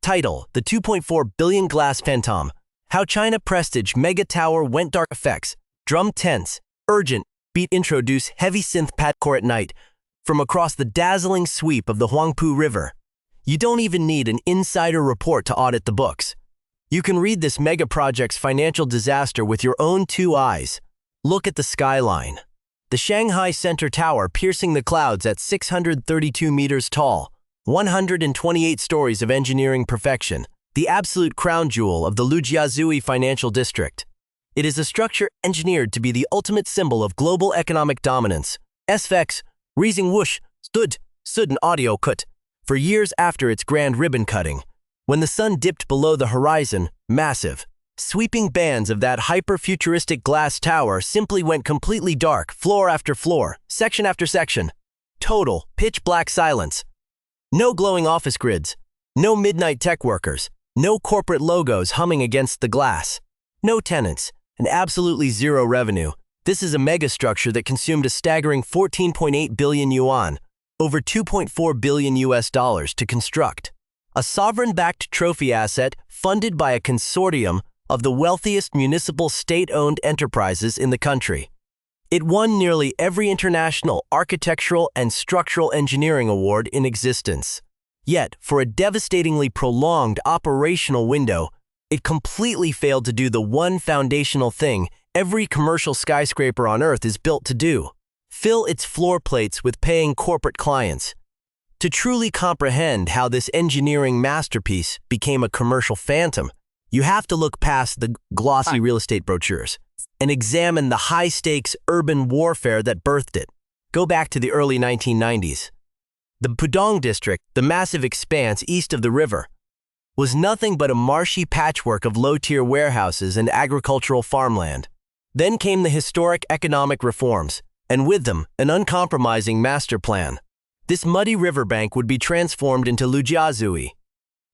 Title: The 2.4 Billion Glass Phantom. How China Prestige Mega Tower Went Dark. Effects: Drum tense, urgent, beat introduce heavy synth padcore at night from across the dazzling sweep of the Huangpu River. You don't even need an insider report to audit the books. You can read this mega project's financial disaster with your own two eyes. Look at the skyline. The Shanghai Center Tower piercing the clouds at 632 meters tall, 128 stories of engineering perfection, the absolute crown jewel of the Lujiazui financial district. It is a structure engineered to be the ultimate symbol of global economic dominance. SVX, Riesing Wush, stood an audio cut. For years after its grand ribbon cutting, when the sun dipped below the horizon, massive, sweeping bands of that hyper-futuristic glass tower simply went completely dark, floor after floor, section after section. Total, pitch-black silence. No glowing office grids, no midnight tech workers, no corporate logos humming against the glass, no tenants, and absolutely zero revenue. This is a megastructure that consumed a staggering 14.8 billion yuan, over $2.4 billion to construct. A sovereign-backed trophy asset funded by a consortium of the wealthiest municipal state-owned enterprises in the country. It won nearly every international architectural and structural engineering award in existence. Yet, for a devastatingly prolonged operational window, it completely failed to do the one foundational thing every commercial skyscraper on Earth is built to do: fill its floor plates with paying corporate clients. To truly comprehend how this engineering masterpiece became a commercial phantom, you have to look past the glossy real estate brochures and examine the high-stakes urban warfare that birthed it. Go back to the early 1990s. The Pudong district, the massive expanse east of the river, was nothing but a marshy patchwork of low-tier warehouses and agricultural farmland. Then came the historic economic reforms, and with them, an uncompromising master plan. This muddy riverbank would be transformed into Lujiazui,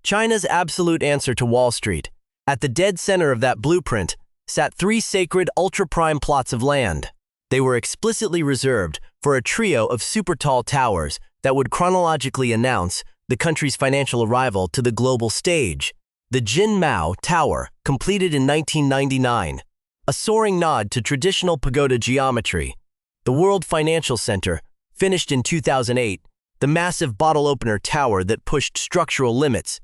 China's absolute answer to Wall Street. At the dead center of that blueprint sat three sacred ultra-prime plots of land. They were explicitly reserved for a trio of super-tall towers that would chronologically announce the country's financial arrival to the global stage. The Jin Mao Tower, completed in 1999, a soaring nod to traditional pagoda geometry. The World Financial Center, finished in 2008, the massive bottle-opener tower that pushed structural limits.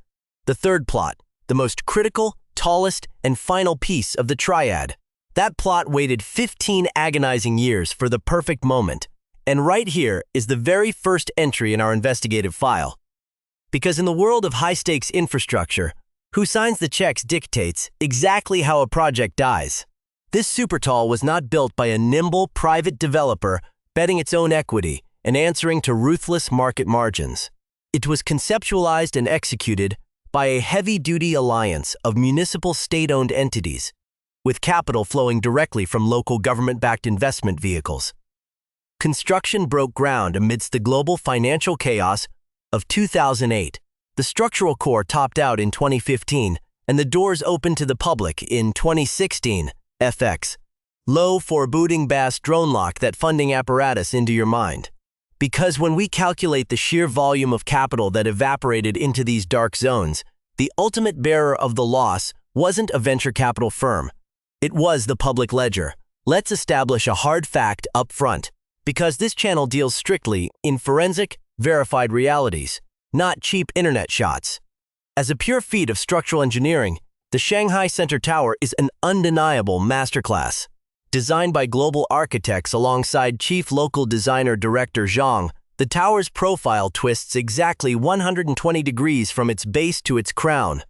The third plot, the most critical, tallest, and final piece of the triad. That plot waited 15 agonizing years for the perfect moment. And right here is the very first entry in our investigative file. Because in the world of high-stakes infrastructure, who signs the checks dictates exactly how a project dies. This supertall was not built by a nimble private developer betting its own equity and answering to ruthless market margins. It was conceptualized and executed by a heavy-duty alliance of municipal state-owned entities, with capital flowing directly from local government-backed investment vehicles. Construction broke ground amidst the global financial chaos of 2008. The structural core topped out in 2015, and the doors opened to the public in 2016. FX. Low foreboding bass drone lock that funding apparatus into your mind. Because when we calculate the sheer volume of capital that evaporated into these dark zones, the ultimate bearer of the loss wasn't a venture capital firm. It was the public ledger. Let's establish a hard fact up front, because this channel deals strictly in forensic, verified realities, not cheap internet shots. As a pure feat of structural engineering, the Shanghai Center Tower is an undeniable masterclass. Designed by global architects alongside chief local designer director Zhang, the tower's profile twists exactly 120 degrees from its base to its crown.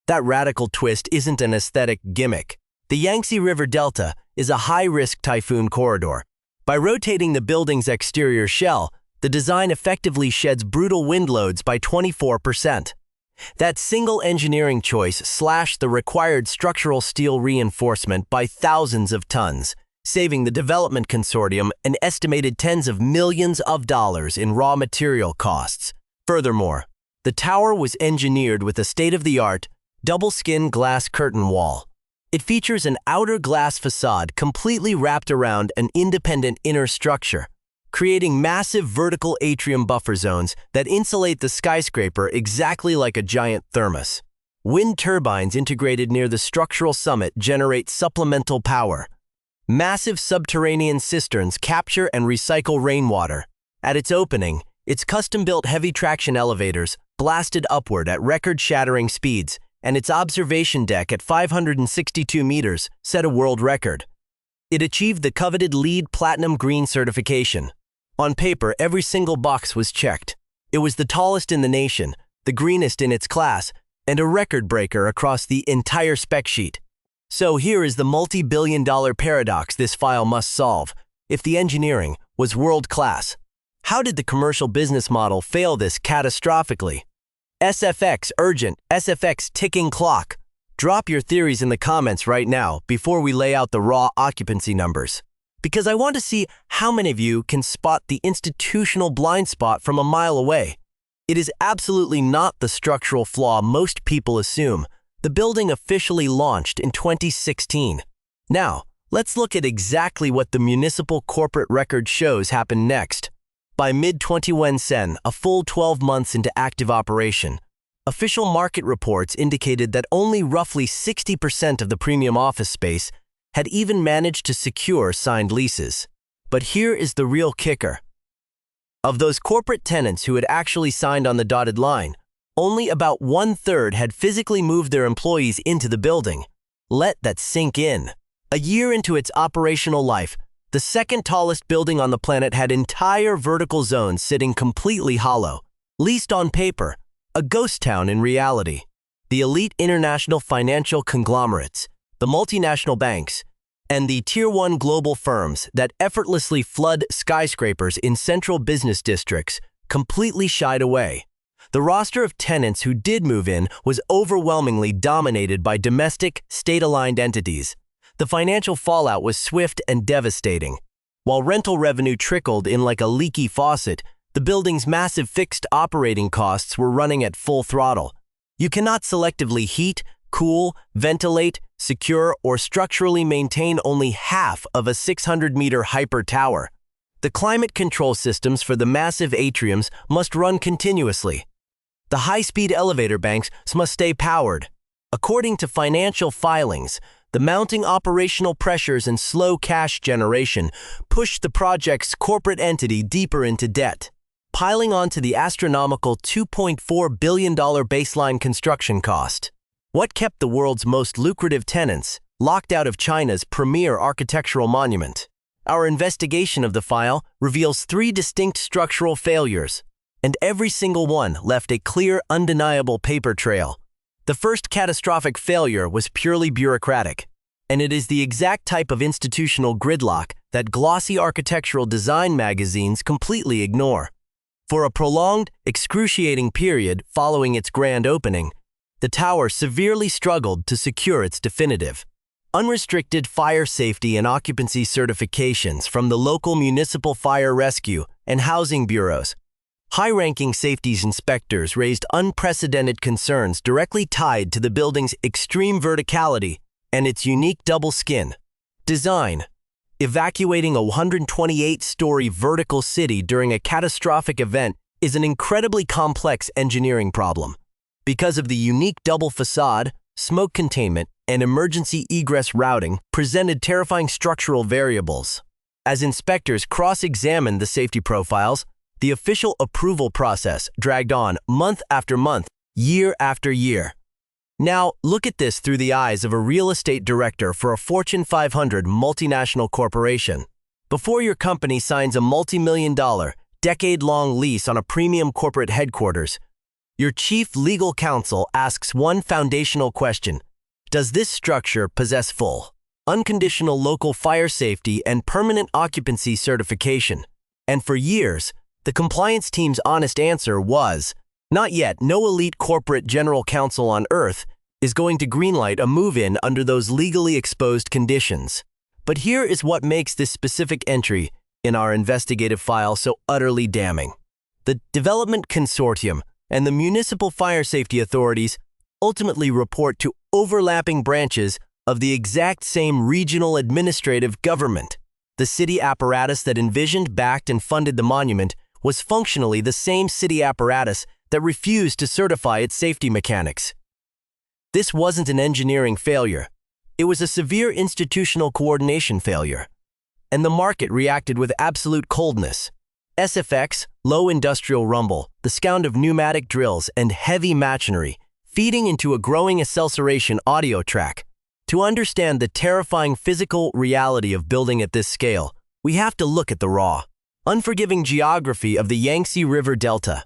That radical twist isn't an aesthetic gimmick. The Yangtze River Delta is a high-risk typhoon corridor. By rotating the building's exterior shell, the design effectively sheds brutal wind loads by 24%. That single engineering choice slashed the required structural steel reinforcement by thousands of tons, saving the development consortium an estimated tens of millions of dollars in raw material costs. Furthermore, the tower was engineered with a state-of-the-art, double-skin glass curtain wall. It features an outer glass facade completely wrapped around an independent inner structure, creating massive vertical atrium buffer zones that insulate the skyscraper exactly like a giant thermos. Wind turbines integrated near the structural summit generate supplemental power. Massive subterranean cisterns capture and recycle rainwater. At its opening, its custom-built heavy traction elevators blasted upward at record-shattering speeds, and its observation deck at 562 meters set a world record. It achieved the coveted LEED Platinum Green certification. On paper, every single box was checked. It was the tallest in the nation, the greenest in its class, and a record breaker across the entire spec sheet. So here is the multi-billion-dollar paradox this file must solve. If the engineering was world-class, how did the commercial business model fail this catastrophically? SFX urgent, SFX ticking clock. Drop your theories in the comments right now before we lay out the raw occupancy numbers. Because I want to see how many of you can spot the institutional blind spot from a mile away. It is absolutely not the structural flaw most people assume. The building officially launched in 2016. Now, let's look at exactly what the municipal corporate record shows happened next. By mid-2010, a full 12 months into active operation, official market reports indicated that only roughly 60% of the premium office space had even managed to secure signed leases. But here is the real kicker. Of those corporate tenants who had actually signed on the dotted line, only about 1/3 had physically moved their employees into the building. Let that sink in. A year into its operational life, the second tallest building on the planet had entire vertical zones sitting completely hollow. Leased on paper, a ghost town in reality. The elite international financial conglomerates, the multinational banks, and the Tier 1 global firms that effortlessly flood skyscrapers in central business districts completely shied away. The roster of tenants who did move in was overwhelmingly dominated by domestic, state-aligned entities. The financial fallout was swift and devastating. While rental revenue trickled in like a leaky faucet, the building's massive fixed operating costs were running at full throttle. You cannot selectively heat, cool, ventilate, secure, or structurally maintain only half of a 600-meter hyper tower. The climate control systems for the massive atriums must run continuously. The high-speed elevator banks must stay powered. According to financial filings, the mounting operational pressures and slow cash generation pushed the project's corporate entity deeper into debt, piling onto the astronomical $2.4 billion baseline construction cost. What kept the world's most lucrative tenants locked out of China's premier architectural monument? Our investigation of the file reveals 3 distinct structural failures, and every single one left a clear, undeniable paper trail. The first catastrophic failure was purely bureaucratic, and it is the exact type of institutional gridlock that glossy architectural design magazines completely ignore. For a prolonged, excruciating period following its grand opening, the tower severely struggled to secure its definitive, unrestricted fire safety and occupancy certifications from the local municipal fire rescue and housing bureaus. High-ranking safety inspectors raised unprecedented concerns directly tied to the building's extreme verticality and its unique double skin. Design. Evacuating a 128-story vertical city during a catastrophic event is an incredibly complex engineering problem. Because of the unique double facade, smoke containment, and emergency egress routing presented terrifying structural variables. As inspectors cross-examined the safety profiles, the official approval process dragged on month after month, year after year. Now, look at this through the eyes of a real estate director for a Fortune 500 multinational corporation. Before your company signs a multi-million-dollar, decade-long lease on a premium corporate headquarters, your chief legal counsel asks one foundational question: does this structure possess full, unconditional local fire safety and permanent occupancy certification? And for years, the compliance team's honest answer was, not yet. No elite corporate general counsel on earth is going to greenlight a move-in under those legally exposed conditions. But here is what makes this specific entry in our investigative file so utterly damning. The Development Consortium and the Municipal Fire Safety Authorities ultimately report to overlapping branches of the exact same regional administrative government. The city apparatus that envisioned, backed, and funded the monument was functionally the same city apparatus that refused to certify its safety mechanics. This wasn't an engineering failure. It was a severe institutional coordination failure. And the market reacted with absolute coldness. SFX, low industrial rumble, the sound of pneumatic drills, and heavy machinery, feeding into a growing acceleration audio track. To understand the terrifying physical reality of building at this scale, we have to look at the raw, unforgiving geography of the Yangtze River Delta.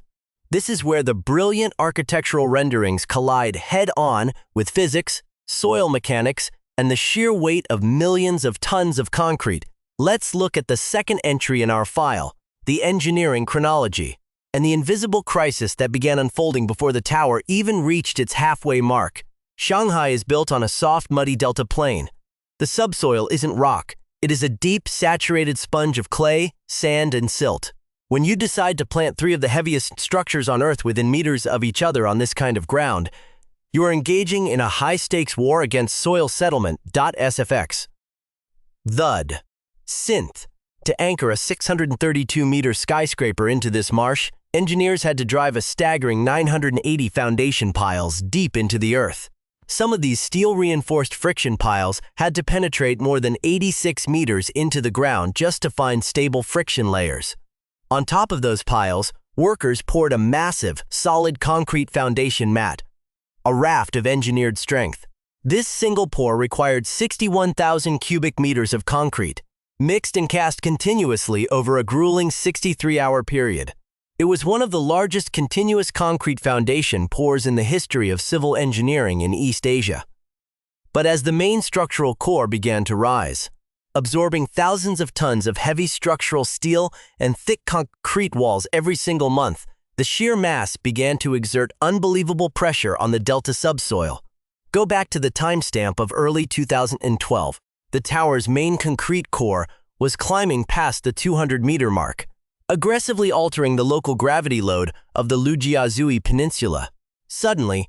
This is where the brilliant architectural renderings collide head-on with physics, soil mechanics, and the sheer weight of millions of tons of concrete. Let's look at the second entry in our file, the engineering chronology, and the invisible crisis that began unfolding before the tower even reached its halfway mark. Shanghai is built on a soft, muddy delta plain. The subsoil isn't rock. It is a deep, saturated sponge of clay, sand, and silt. When you decide to plant 3 of the heaviest structures on Earth within meters of each other on this kind of ground, you are engaging in a high-stakes war against soil settlement. SFX. Thud. Synth. To anchor a 632-meter skyscraper into this marsh, engineers had to drive a staggering 980 foundation piles deep into the earth. Some of these steel-reinforced friction piles had to penetrate more than 86 meters into the ground just to find stable friction layers. On top of those piles, workers poured a massive, solid concrete foundation mat, a raft of engineered strength. This single pour required 61,000 cubic meters of concrete, mixed and cast continuously over a grueling 63-hour period. It was one of the largest continuous concrete foundation pours in the history of civil engineering in East Asia. But as the main structural core began to rise, absorbing thousands of tons of heavy structural steel and thick concrete walls every single month, the sheer mass began to exert unbelievable pressure on the delta subsoil. Go back to the timestamp of early 2012. The tower's main concrete core was climbing past the 200-meter mark, aggressively altering the local gravity load of the Lujiazui Peninsula. Suddenly,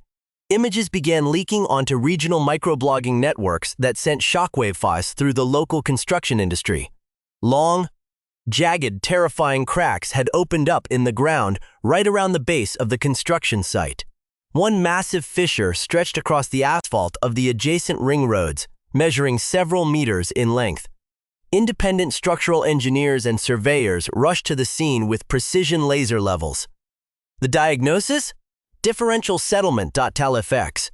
images began leaking onto regional microblogging networks that sent shockwave files through the local construction industry. Long, jagged, terrifying cracks had opened up in the ground right around the base of the construction site. One massive fissure stretched across the asphalt of the adjacent ring roads, measuring several meters in length. Independent structural engineers and surveyors rushed to the scene with precision laser levels. The diagnosis? Differential settlement. Effects.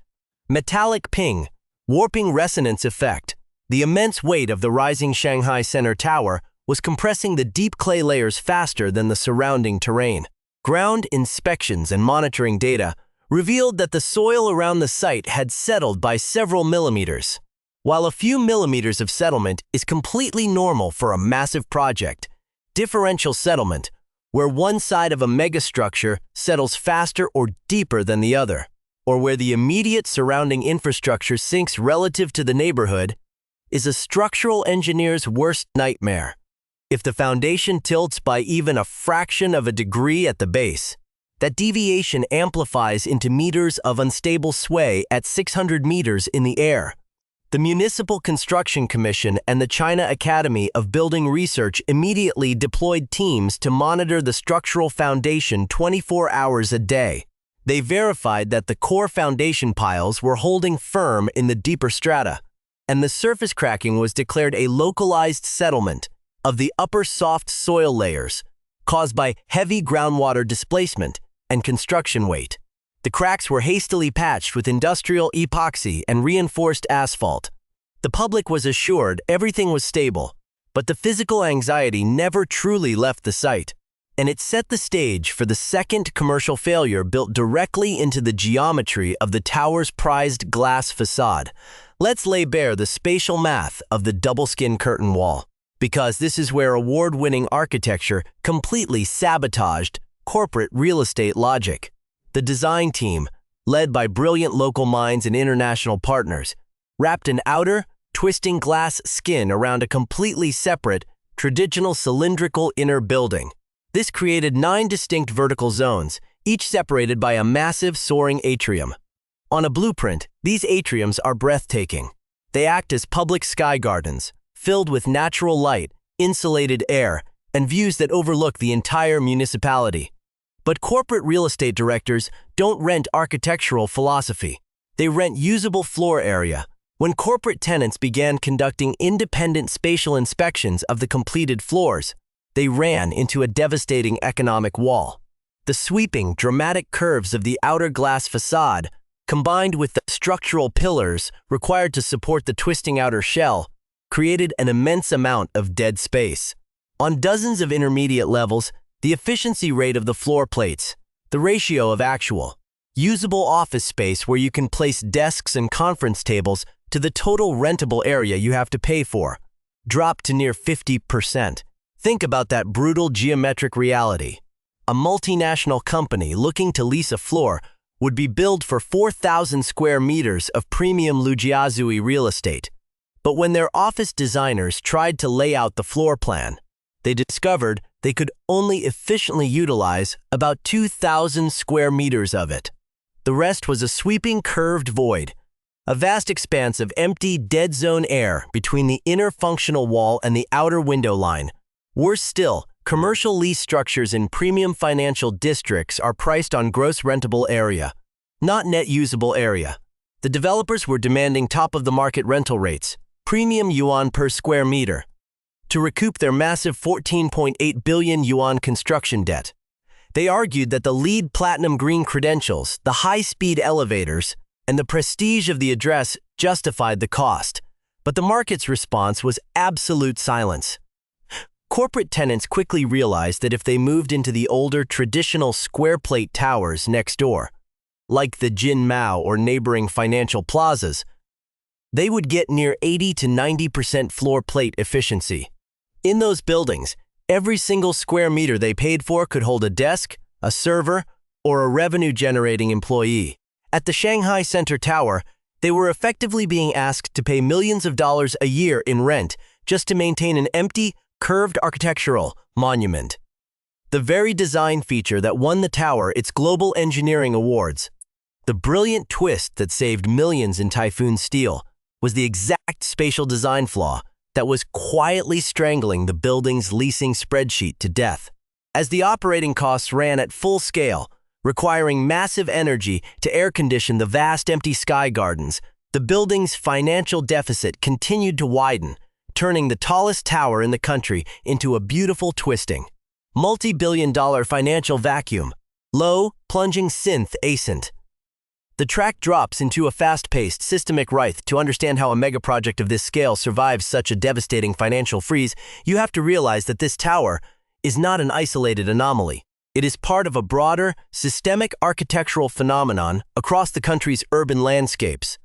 Metallic ping, warping resonance effect. The immense weight of the rising Shanghai Center Tower was compressing the deep clay layers faster than the surrounding terrain. Ground inspections and monitoring data revealed that the soil around the site had settled by several millimeters. While a few millimeters of settlement is completely normal for a massive project, differential settlement, where one side of a megastructure settles faster or deeper than the other, or where the immediate surrounding infrastructure sinks relative to the neighborhood, is a structural engineer's worst nightmare. If the foundation tilts by even a fraction of a degree at the base, that deviation amplifies into meters of unstable sway at 600 meters in the air. The Municipal Construction Commission and the China Academy of Building Research immediately deployed teams to monitor the structural foundation 24 hours a day. They verified that the core foundation piles were holding firm in the deeper strata, and the surface cracking was declared a localized settlement of the upper soft soil layers caused by heavy groundwater displacement and construction weight. The cracks were hastily patched with industrial epoxy and reinforced asphalt. The public was assured everything was stable, but the physical anxiety never truly left the site, and it set the stage for the second commercial failure built directly into the geometry of the tower's prized glass facade. Let's lay bare the spatial math of the double-skin curtain wall, because this is where award-winning architecture completely sabotaged corporate real estate logic. The design team, led by brilliant local minds and international partners, wrapped an outer, twisting glass skin around a completely separate, traditional cylindrical inner building. This created 9 distinct vertical zones, each separated by a massive soaring atrium. On a blueprint, these atriums are breathtaking. They act as public sky gardens, filled with natural light insulated air, and views that overlook the entire municipality. But corporate real estate directors don't rent architectural philosophy. They rent usable floor area. When corporate tenants began conducting independent spatial inspections of the completed floors, they ran into a devastating economic wall. The sweeping, dramatic curves of the outer glass facade, combined with the structural pillars required to support the twisting outer shell, created an immense amount of dead space. On dozens of intermediate levels, the efficiency rate of the floor plates, the ratio of actual, usable office space where you can place desks and conference tables to the total rentable area you have to pay for, dropped to near 50%. Think about that brutal geometric reality. A multinational company looking to lease a floor would be billed for 4,000 square meters of premium lujiazui real estate. But when their office designers tried to lay out the floor plan, they discovered they could only efficiently utilize about 2,000 square meters of it. The rest was a sweeping curved void, a vast expanse of empty, dead zone air between the inner functional wall and the outer window line. Worse still, commercial lease structures in premium financial districts are priced on gross rentable area, not net usable area. The developers were demanding top-of-the-market rental rates, premium yuan per square meter, to recoup their massive 14.8 billion yuan construction debt. They argued that the LEED Platinum Green credentials, the high-speed elevators, and the prestige of the address justified the cost. But the market's response was absolute silence. Corporate tenants quickly realized that if they moved into the older, traditional square plate towers next door, like the Jin Mao or neighboring financial plazas, they would get near 80 to 90% floor plate efficiency. In those buildings, every single square meter they paid for could hold a desk, a server, or a revenue-generating employee. At the Shanghai Center Tower, they were effectively being asked to pay millions of dollars a year in rent just to maintain an empty, curved architectural monument. The very design feature that won the tower its Global Engineering Awards, the brilliant twist that saved millions in Typhoon steel, was the exact spatial design flaw that was quietly strangling the building's leasing spreadsheet to death. As the operating costs ran at full scale, requiring massive energy to air condition the vast empty sky gardens, the building's financial deficit continued to widen, turning the tallest tower in the country into a beautiful twisting, multi-billion-dollar financial vacuum, low, plunging synth ascent. The track drops into a fast-paced, systemic writhe. To understand how a megaproject of this scale survives such a devastating financial freeze, you have to realize that this tower is not an isolated anomaly. It is part of a broader, systemic architectural phenomenon across the country's urban landscapes.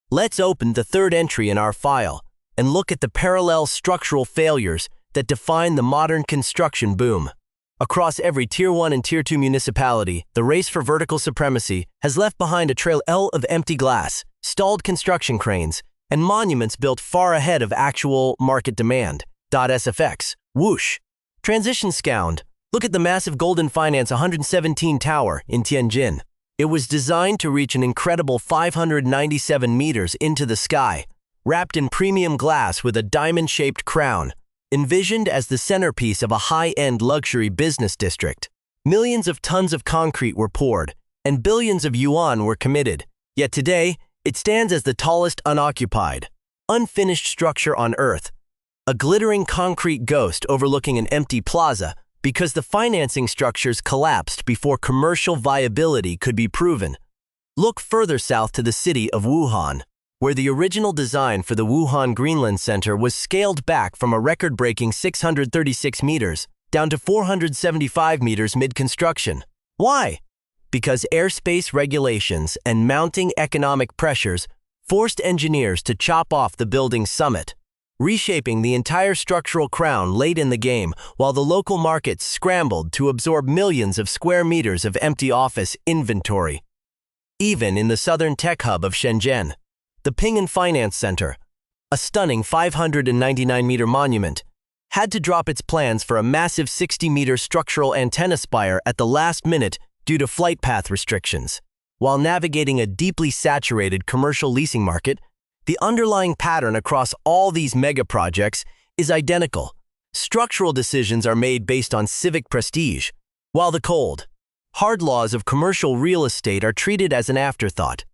Let's open the third entry in our file and look at the parallel structural failures that define the modern construction boom. Across every Tier 1 and Tier 2 municipality, the race for vertical supremacy has left behind a trail of empty glass, stalled construction cranes, and monuments built far ahead of actual market demand. SFX. Whoosh. Transition scound. Look at the massive Golden Finance 117 tower in Tianjin. It was designed to reach an incredible 597 meters into the sky, wrapped in premium glass with a diamond-shaped crown, envisioned as the centerpiece of a high-end luxury business district. Millions of tons of concrete were poured, and billions of yuan were committed. Yet today, it stands as the tallest unoccupied, unfinished structure on Earth, a glittering concrete ghost overlooking an empty plaza because the financing structures collapsed before commercial viability could be proven. Look further south to the city of Wuhan, where the original design for the Wuhan Greenland Center was scaled back from a record-breaking 636 meters down to 475 meters mid-construction. Why? Because airspace regulations and mounting economic pressures forced engineers to chop off the building's summit, reshaping the entire structural crown late in the game while the local markets scrambled to absorb millions of square meters of empty office inventory. Even in the southern tech hub of Shenzhen, the Ping'an Finance Center, a stunning 599-meter monument, had to drop its plans for a massive 60-meter structural antenna spire at the last minute due to flight path restrictions. While navigating a deeply saturated commercial leasing market, the underlying pattern across all these mega projects is identical: structural decisions are made based on civic prestige, while the cold, hard laws of commercial real estate are treated as an afterthought.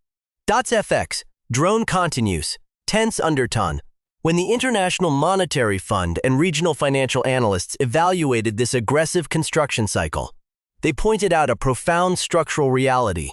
FX, drone continues, tense undertone. When the International Monetary Fund and regional financial analysts evaluated this aggressive construction cycle, they pointed out a profound structural reality.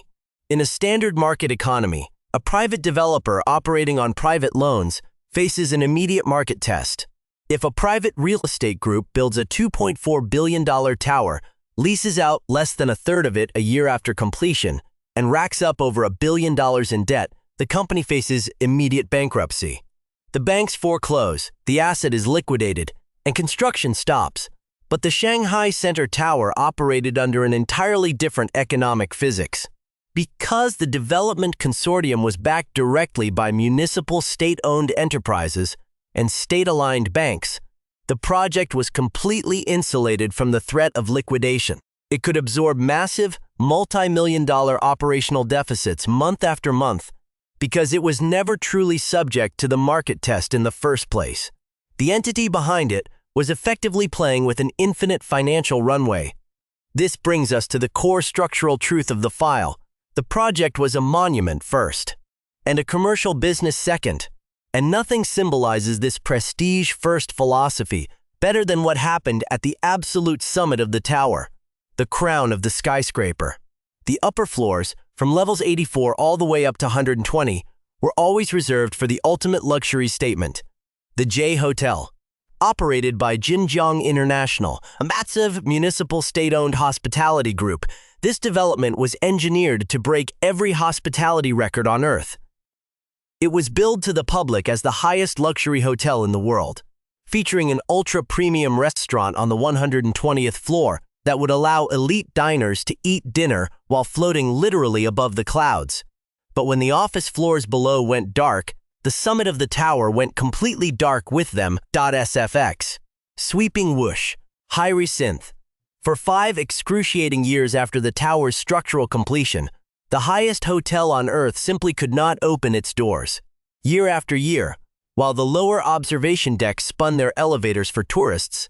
In a standard market economy, a private developer operating on private loans faces an immediate market test. If a private real estate group builds a $2.4 billion tower, leases out less than a third of it a year after completion, and racks up over $1 billion in debt, the company faces immediate bankruptcy. The banks foreclose, the asset is liquidated, and construction stops. But the Shanghai Center Tower operated under an entirely different economic physics. Because the development consortium was backed directly by municipal state-owned enterprises and state-aligned banks, the project was completely insulated from the threat of liquidation. It could absorb massive, multi-million-dollar operational deficits month after month because it was never truly subject to the market test in the first place. The entity behind it was effectively playing with an infinite financial runway. This brings us to the core structural truth of the file. The project was a monument first, and a commercial business second, and nothing symbolizes this prestige-first philosophy better than what happened at the absolute summit of the tower, the crown of the skyscraper. The upper floors, from levels 84 all the way up to 120, were always reserved for the ultimate luxury statement, the J Hotel. Operated by Jinjiang International, a massive municipal state-owned hospitality group, this development was engineered to break every hospitality record on Earth. It was billed to the public as the highest luxury hotel in the world, featuring an ultra-premium restaurant on the 120th floor that would allow elite diners to eat dinner while floating literally above the clouds. But when the office floors below went dark, the summit of the tower went completely dark with them. SFX. Sweeping whoosh. High synth. For 5 excruciating years after the tower's structural completion, the highest hotel on Earth simply could not open its doors. Year after year, while the lower observation decks spun their elevators for tourists,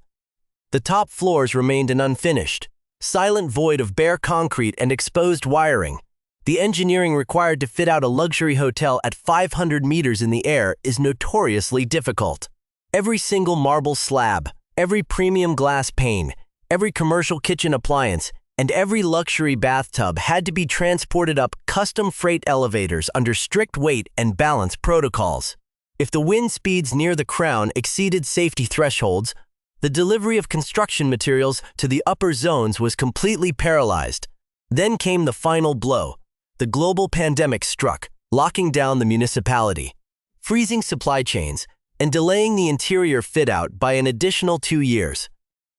the top floors remained an unfinished, silent void of bare concrete and exposed wiring. The engineering required to fit out a luxury hotel at 500 meters in the air is notoriously difficult. Every single marble slab, every premium glass pane, every commercial kitchen appliance, and every luxury bathtub had to be transported up custom freight elevators under strict weight and balance protocols. If the wind speeds near the crown exceeded safety thresholds, the delivery of construction materials to the upper zones was completely paralyzed. Then came the final blow. The global pandemic struck, locking down the municipality, freezing supply chains, and delaying the interior fit-out by an additional 2 years.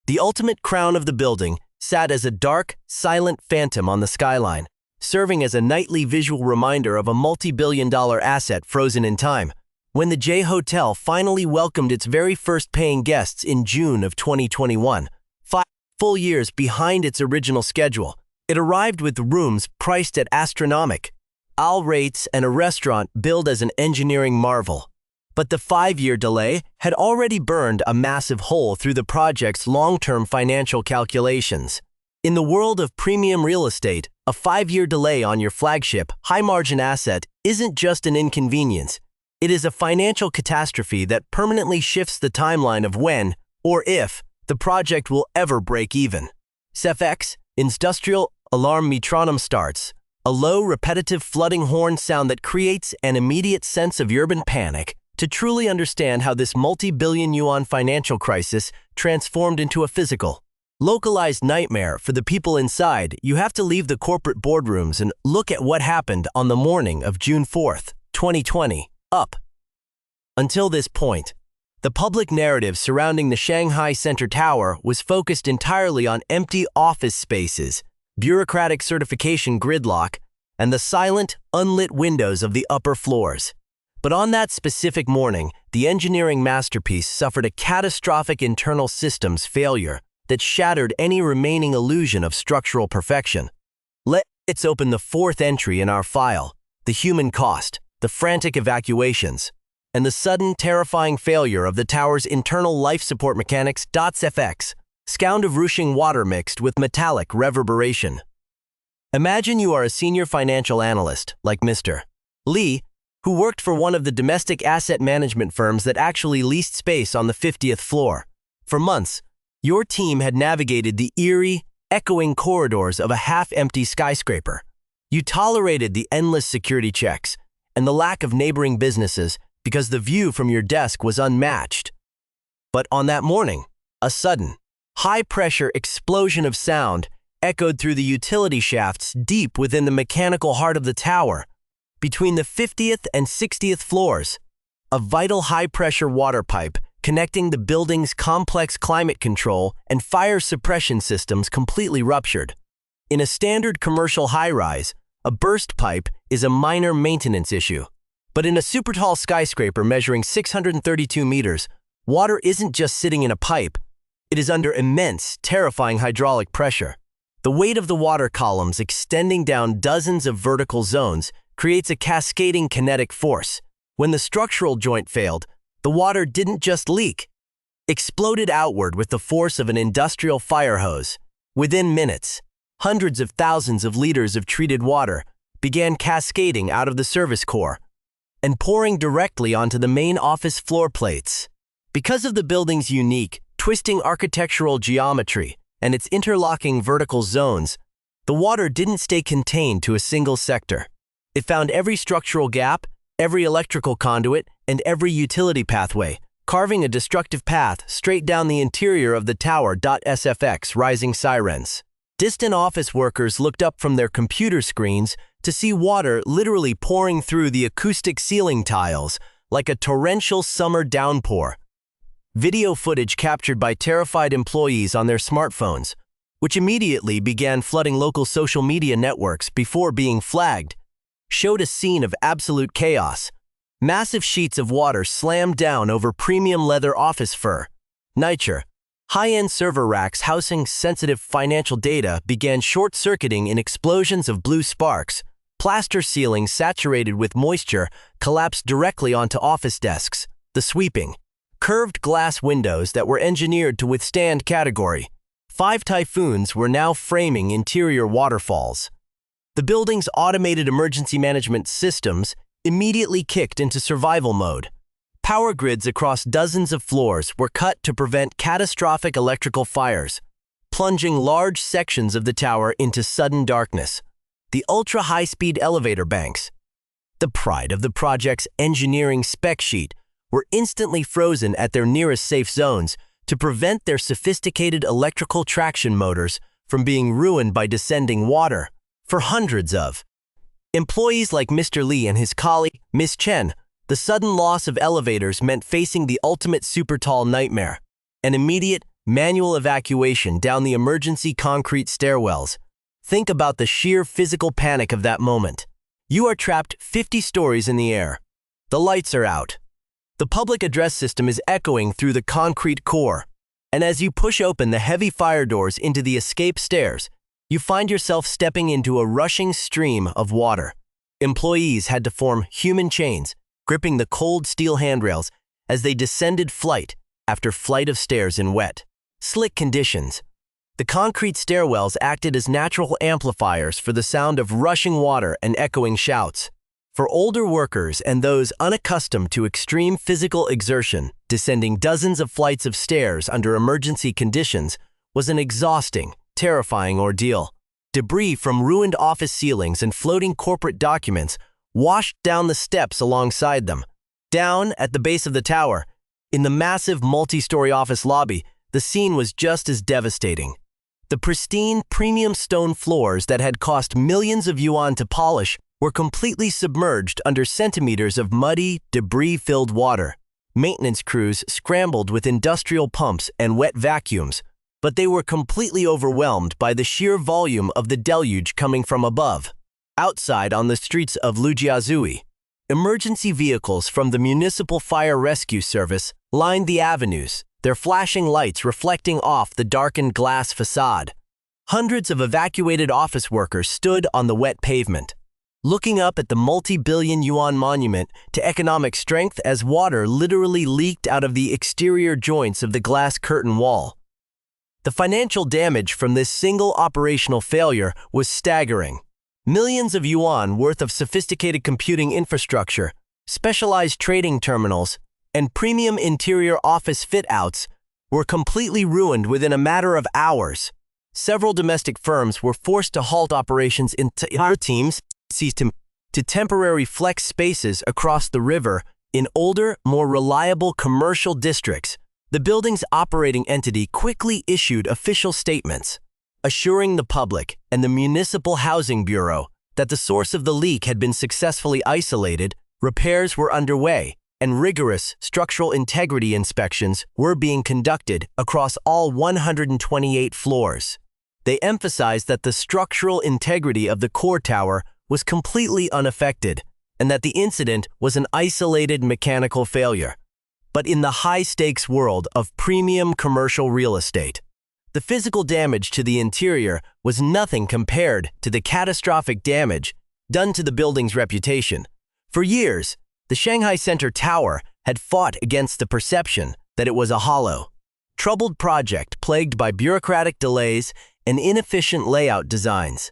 The ultimate crown of the building sat as a dark, silent phantom on the skyline, serving as a nightly visual reminder of a multi-billion-dollar asset frozen in time. When the J Hotel finally welcomed its very first paying guests in June of 2021, 5 full years behind its original schedule, it arrived with rooms priced at astronomical rates and a restaurant billed as an engineering marvel. But the 5-year delay had already burned a massive hole through the project's long-term financial calculations. In the world of premium real estate, a 5-year delay on your flagship, high-margin asset isn't just an inconvenience. It is a financial catastrophe that permanently shifts the timeline of when, or if, the project will ever break even. SFX, industrial alarm metronome starts, a low, repetitive flooding horn sound that creates an immediate sense of urban panic. To truly understand how this multi-billion yuan financial crisis transformed into a physical, localized nightmare for the people inside, you have to leave the corporate boardrooms and look at what happened on the morning of June 4th, 2020. Up until this point, the public narrative surrounding the Shanghai Center Tower was focused entirely on empty office spaces, bureaucratic certification gridlock, and the silent, unlit windows of the upper floors. But on that specific morning, the engineering masterpiece suffered a catastrophic internal systems failure that shattered any remaining illusion of structural perfection. Let's open the 4th entry in our file, the human cost, the frantic evacuations. and the sudden, terrifying failure of the tower's internal life support mechanics .fx, sound of rushing water mixed with metallic reverberation. Imagine you are a senior financial analyst, like Mr. Lee, who worked for one of the domestic asset management firms that actually leased space on the 50th floor. For months, your team had navigated the eerie, echoing corridors of a half-empty skyscraper. You tolerated the endless security checks and the lack of neighboring businesses because the view from your desk was unmatched. But on that morning, a sudden, high-pressure explosion of sound echoed through the utility shafts deep within the mechanical heart of the tower. Between the 50th and 60th floors, a vital high-pressure water pipe connecting the building's complex climate control and fire suppression systems completely ruptured. In a standard commercial high-rise, a burst pipe is a minor maintenance issue. But in a super-tall skyscraper measuring 632 meters, water isn't just sitting in a pipe. It is under immense, terrifying hydraulic pressure. The weight of the water columns extending down dozens of vertical zones creates a cascading kinetic force. When the structural joint failed, the water didn't just leak. It exploded outward with the force of an industrial fire hose. Within minutes, hundreds of thousands of liters of treated water began cascading out of the service core and pouring directly onto the main office floor plates. Because of the building's unique, twisting architectural geometry and its interlocking vertical zones, the water didn't stay contained to a single sector. It found every structural gap, every electrical conduit, and every utility pathway, carving a destructive path straight down the interior of the tower. SFX rising sirens. Distant office workers looked up from their computer screens to see water literally pouring through the acoustic ceiling tiles like a torrential summer downpour. Video footage captured by terrified employees on their smartphones, which immediately began flooding local social media networks before being flagged, showed a scene of absolute chaos. Massive sheets of water slammed down over premium leather office furniture. High-end server racks housing sensitive financial data began short-circuiting in explosions of blue sparks. Plaster ceilings saturated with moisture collapsed directly onto office desks. The sweeping, curved glass windows that were engineered to withstand Category 5 typhoons were now framing interior waterfalls. The building's automated emergency management systems immediately kicked into survival mode. Power grids across dozens of floors were cut to prevent catastrophic electrical fires, plunging large sections of the tower into sudden darkness. The ultra-high-speed elevator banks, the pride of the project's engineering spec sheet, were instantly frozen at their nearest safe zones to prevent their sophisticated electrical traction motors from being ruined by descending water. For hundreds of employees like Mr. Lee and his colleague, Ms. Chen, the sudden loss of elevators meant facing the ultimate super-tall nightmare, an immediate, manual evacuation down the emergency concrete stairwells. Think about the sheer physical panic of that moment. You are trapped 50 stories in the air. The lights are out. The public address system is echoing through the concrete core, and as you push open the heavy fire doors into the escape stairs, you find yourself stepping into a rushing stream of water. Employees had to form human chains, gripping the cold steel handrails as they descended flight after flight of stairs in wet, slick conditions. The concrete stairwells acted as natural amplifiers for the sound of rushing water and echoing shouts. For older workers and those unaccustomed to extreme physical exertion, descending dozens of flights of stairs under emergency conditions was an exhausting, terrifying ordeal. Debris from ruined office ceilings and floating corporate documents washed down the steps alongside them. Down at the base of the tower, in the massive multi-story office lobby, the scene was just as devastating. The pristine, premium stone floors that had cost millions of yuan to polish were completely submerged under centimeters of muddy, debris-filled water. Maintenance crews scrambled with industrial pumps and wet vacuums, but they were completely overwhelmed by the sheer volume of the deluge coming from above. Outside on the streets of Lujiazui, emergency vehicles from the Municipal Fire Rescue Service lined the avenues, their flashing lights reflecting off the darkened glass facade. Hundreds of evacuated office workers stood on the wet pavement, looking up at the multi-billion yuan monument to economic strength as water literally leaked out of the exterior joints of the glass curtain wall. The financial damage from this single operational failure was staggering. Millions of yuan worth of sophisticated computing infrastructure, specialized trading terminals, and premium interior office fit-outs were completely ruined within a matter of hours. Several domestic firms were forced to halt operations entire teams ceased to temporary flex spaces across the river in older, more reliable commercial districts. The building's operating entity quickly issued official statements, assuring the public and the Municipal Housing Bureau that the source of the leak had been successfully isolated, repairs were underway, and rigorous structural integrity inspections were being conducted across all 128 floors. They emphasized that the structural integrity of the core tower was completely unaffected, and that the incident was an isolated mechanical failure. But in the high-stakes world of premium commercial real estate, the physical damage to the interior was nothing compared to the catastrophic damage done to the building's reputation. For years, the Shanghai Center Tower had fought against the perception that it was a hollow, troubled project plagued by bureaucratic delays and inefficient layout designs.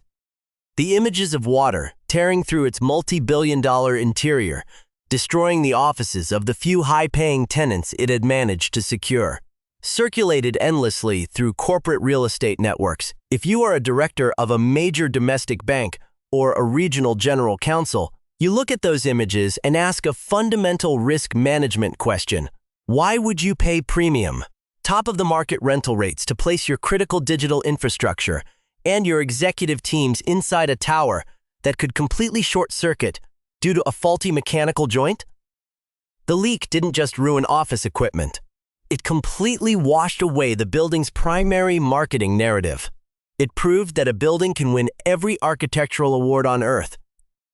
The images of water tearing through its multi-billion-dollar interior, destroying the offices of the few high-paying tenants it had managed to secure, circulated endlessly through corporate real estate networks. If you are a director of a major domestic bank or a regional general counsel, you look at those images and ask a fundamental risk management question. Why would you pay premium, top-of-the-market rental rates to place your critical digital infrastructure and your executive teams inside a tower that could completely short-circuit due to a faulty mechanical joint? The leak didn't just ruin office equipment. It completely washed away the building's primary marketing narrative. It proved that a building can win every architectural award on Earth.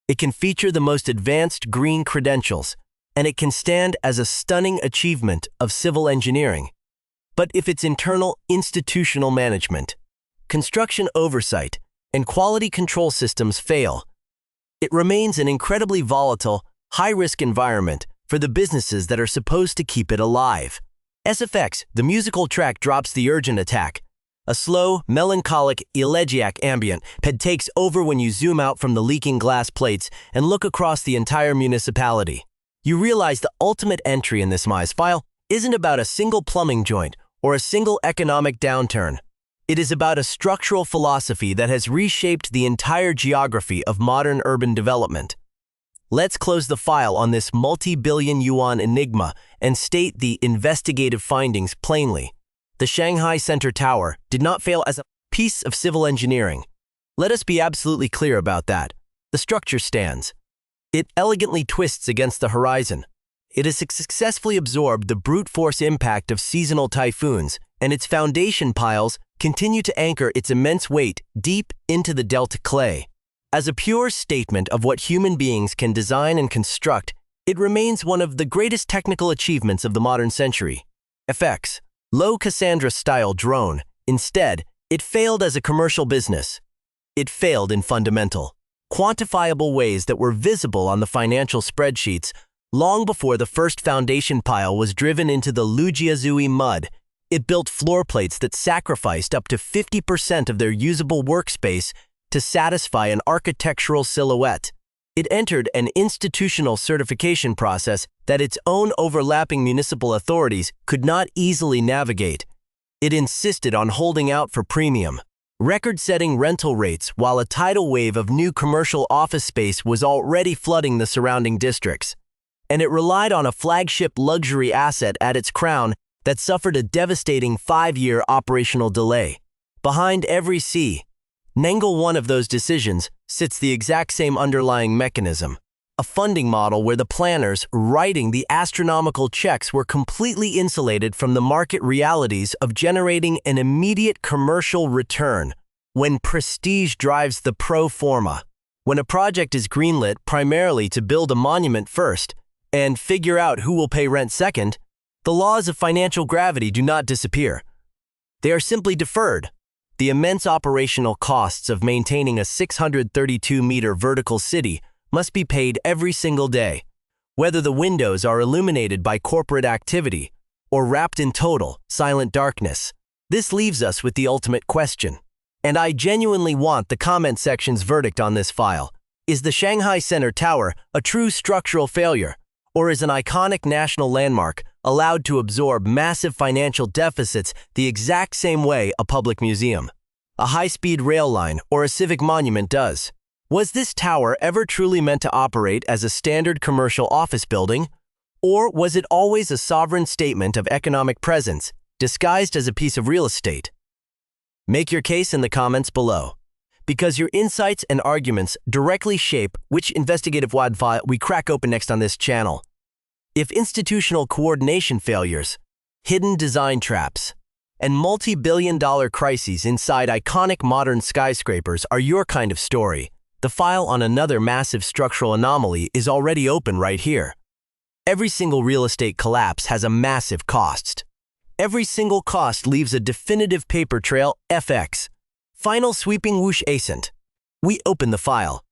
It can feature the most advanced green credentials, and it can stand as a stunning achievement of civil engineering. But if its internal institutional management, construction oversight, and quality control systems fail, it remains an incredibly volatile, high-risk environment for the businesses that are supposed to keep it alive. SFX, the musical track, drops the urgent attack. A slow, melancholic, elegiac ambient that takes over when you zoom out from the leaking glass plates and look across the entire municipality. You realize the ultimate entry in this MISE file isn't about a single plumbing joint or a single economic downturn. It is about a structural philosophy that has reshaped the entire geography of modern urban development. Let's close the file on this multi-billion yuan enigma and state the investigative findings plainly. The Shanghai Center Tower did not fail as a piece of civil engineering. Let us be absolutely clear about that. The structure stands. It elegantly twists against the horizon. It has successfully absorbed the brute force impact of seasonal typhoons, and its foundation piles continue to anchor its immense weight deep into the delta clay. As a pure statement of what human beings can design and construct, it remains one of the greatest technical achievements of the modern century. FX. Low Cassandra-style drone. Instead, it failed as a commercial business. It failed in fundamental, quantifiable ways that were visible on the financial spreadsheets long before the first foundation pile was driven into the Lujiazui mud. It built floor plates that sacrificed up to 50% of their usable workspace to satisfy an architectural silhouette. It entered an institutional certification process that its own overlapping municipal authorities could not easily navigate. It insisted on holding out for premium, record-setting rental rates while a tidal wave of new commercial office space was already flooding the surrounding districts. And it relied on a flagship luxury asset at its crown that suffered a devastating 5-year operational delay. Behind every single one of those decisions sits the exact same underlying mechanism, a funding model where the planners writing the astronomical checks were completely insulated from the market realities of generating an immediate commercial return. When prestige drives the pro forma, when a project is greenlit primarily to build a monument first and figure out who will pay rent second, the laws of financial gravity do not disappear. They are simply deferred. The immense operational costs of maintaining a 632-meter vertical city must be paid every single day, whether the windows are illuminated by corporate activity or wrapped in total, silent darkness. This leaves us with the ultimate question, and I genuinely want the comment section's verdict on this file. Is the Shanghai Center Tower a true structural failure, or is an iconic national landmark allowed to absorb massive financial deficits the exact same way a public museum, a high-speed rail line, or a civic monument does? Was this tower ever truly meant to operate as a standard commercial office building, or was it always a sovereign statement of economic presence, disguised as a piece of real estate? Make your case in the comments below, because your insights and arguments directly shape which investigative WAD file we crack open next on this channel. If institutional coordination failures, hidden design traps, and multi-billion-dollar crises inside iconic modern skyscrapers are your kind of story, the file on another massive structural anomaly is already open right here. Every single real estate collapse has a massive cost. Every single cost leaves a definitive paper trail, FX. Final sweeping whoosh ascent. We open the file.